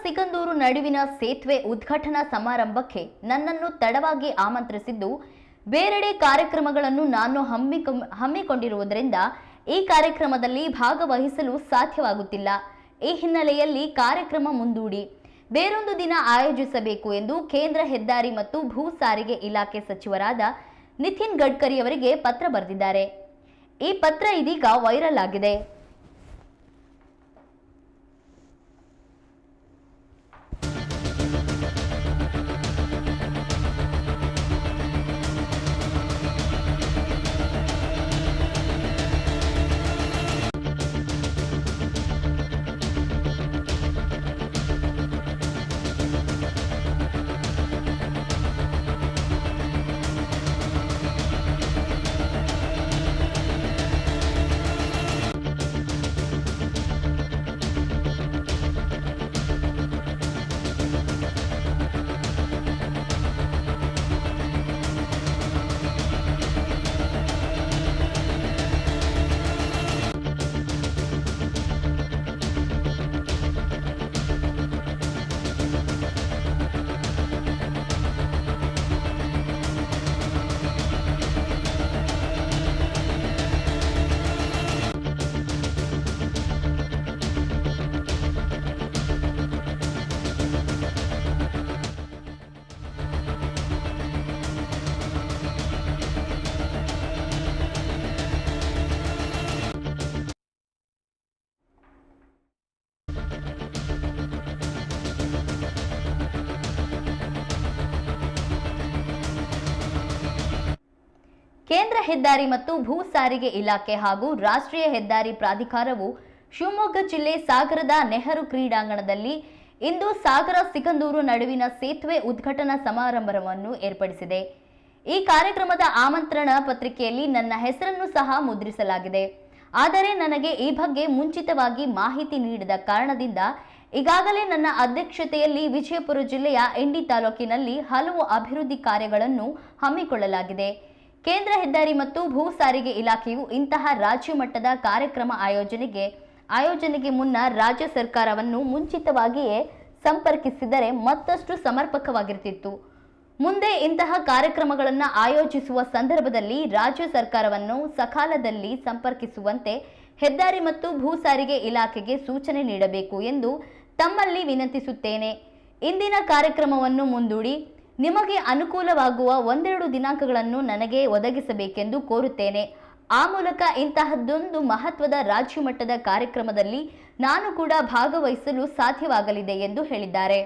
ಸಿಗಂದೂರು ನಡುವಿನ ಸೇತುವೆ ಉದ್ಘಾಟನಾ ಸಮಾರಂಭಕ್ಕೆ ನನ್ನನ್ನು ತಡವಾಗಿ ಆಮಂತ್ರಿಸಿದ್ದು ಬೇರೆಡೆ ಕಾರ್ಯಕ್ರಮಗಳನ್ನು ನಾನು ಹಮ್ಮಿಕೊಂಡಿರುವುದರಿಂದ ಈ ಕಾರ್ಯಕ್ರಮದಲ್ಲಿ ಭಾಗವಹಿಸಲು ಸಾಧ್ಯವಾಗುತ್ತಿಲ್ಲ. ಈ ಹಿನ್ನೆಲೆಯಲ್ಲಿ ಕಾರ್ಯಕ್ರಮ ಮುಂದೂಡಿ ಬೇರೊಂದು ದಿನ ಆಯೋಜಿಸಬೇಕು ಎಂದು ಕೇಂದ್ರ ಹೆದ್ದಾರಿ ಮತ್ತು ಭೂ ಸಾರಿಗೆ ಇಲಾಖೆ ಸಚಿವರಾದ ನಿತಿನ್ ಗಡ್ಕರಿ ಅವರಿಗೆ ಪತ್ರ ಬರೆದಿದ್ದಾರೆ. ಈ ಪತ್ರ ಇದೀಗ ವೈರಲ್ ಆಗಿದೆ. ಕೇಂದ್ರ ಹೆದ್ದಾರಿ ಮತ್ತು ಭೂ ಸಾರಿಗೆ ಇಲಾಖೆ ಹಾಗೂ ರಾಷ್ಟ್ರೀಯ ಹೆದ್ದಾರಿ ಪ್ರಾಧಿಕಾರವು ಶಿವಮೊಗ್ಗ ಜಿಲ್ಲೆ ಸಾಗರದ ನೆಹರು ಕ್ರೀಡಾಂಗಣದಲ್ಲಿ ಇಂದು ಸಾಗರ ಸಿಗಂದೂರು ನಡುವಿನ ಸೇತುವೆ ಉದ್ಘಾಟನಾ ಸಮಾರಂಭವನ್ನು ಏರ್ಪಡಿಸಿದೆ. ಈ ಕಾರ್ಯಕ್ರಮದ ಆಮಂತ್ರಣ ಪತ್ರಿಕೆಯಲ್ಲಿ ನನ್ನ ಹೆಸರನ್ನು ಸಹ ಮುದ್ರಿಸಲಾಗಿದೆ. ಆದರೆ ನನಗೆ ಈ ಬಗ್ಗೆ ಮುಂಚಿತವಾಗಿ ಮಾಹಿತಿ ನೀಡದ ಕಾರಣದಿಂದ ಈಗಾಗಲೇ ನನ್ನ ಅಧ್ಯಕ್ಷತೆಯಲ್ಲಿ ವಿಜಯಪುರ ಜಿಲ್ಲೆಯ ಇಂಡಿ ತಾಲೂಕಿನಲ್ಲಿ ಹಲವು ಅಭಿವೃದ್ಧಿ ಕಾರ್ಯಗಳನ್ನು ಹಮ್ಮಿಕೊಳ್ಳಲಾಗಿದೆ. ಕೇಂದ್ರ ಹೆದ್ದಾರಿ ಮತ್ತು ಭೂ ಸಾರಿಗೆ ಇಲಾಖೆಯು ಇಂತಹ ರಾಜ್ಯ ಮಟ್ಟದ ಕಾರ್ಯಕ್ರಮ ಆಯೋಜನೆಗೆ ಮುನ್ನ ರಾಜ್ಯ ಸರ್ಕಾರವನ್ನು ಮುಂಚಿತವಾಗಿಯೇ ಸಂಪರ್ಕಿಸಿದರೆ ಮತ್ತಷ್ಟು ಸಮರ್ಪಕವಾಗಿರುತ್ತಿತ್ತು. ಮುಂದೆ ಇಂತಹ ಕಾರ್ಯಕ್ರಮಗಳನ್ನು ಆಯೋಜಿಸುವ ಸಂದರ್ಭದಲ್ಲಿ ರಾಜ್ಯ ಸರ್ಕಾರವನ್ನು ಸಕಾಲದಲ್ಲಿ ಸಂಪರ್ಕಿಸುವಂತೆ ಹೆದ್ದಾರಿ ಮತ್ತು ಭೂ ಸಾರಿಗೆ ಇಲಾಖೆಗೆ ಸೂಚನೆ ನೀಡಬೇಕು ಎಂದು ತಮ್ಮಲ್ಲಿ ವಿನಂತಿಸುತ್ತೇನೆ. ಇಂದಿನ ಕಾರ್ಯಕ್ರಮವನ್ನು ಮುಂದೂಡಿ ನಿಮಗೆ ಅನುಕೂಲವಾಗುವ ಒಂದೆರಡು ದಿನಾಂಕಗಳನ್ನು ನನಗೆ ಒದಗಿಸಬೇಕೆಂದು ಕೋರುತ್ತೇನೆ. ಆ ಮೂಲಕ ಇಂತಹದ್ದೊಂದು ಮಹತ್ವದ ರಾಜ್ಯ ಮಟ್ಟದ ಕಾರ್ಯಕ್ರಮದಲ್ಲಿ ನಾನು ಕೂಡ ಭಾಗವಹಿಸಲು ಸಾಧ್ಯವಾಗಲಿದೆ ಎಂದು ಹೇಳಿದ್ದಾರೆ.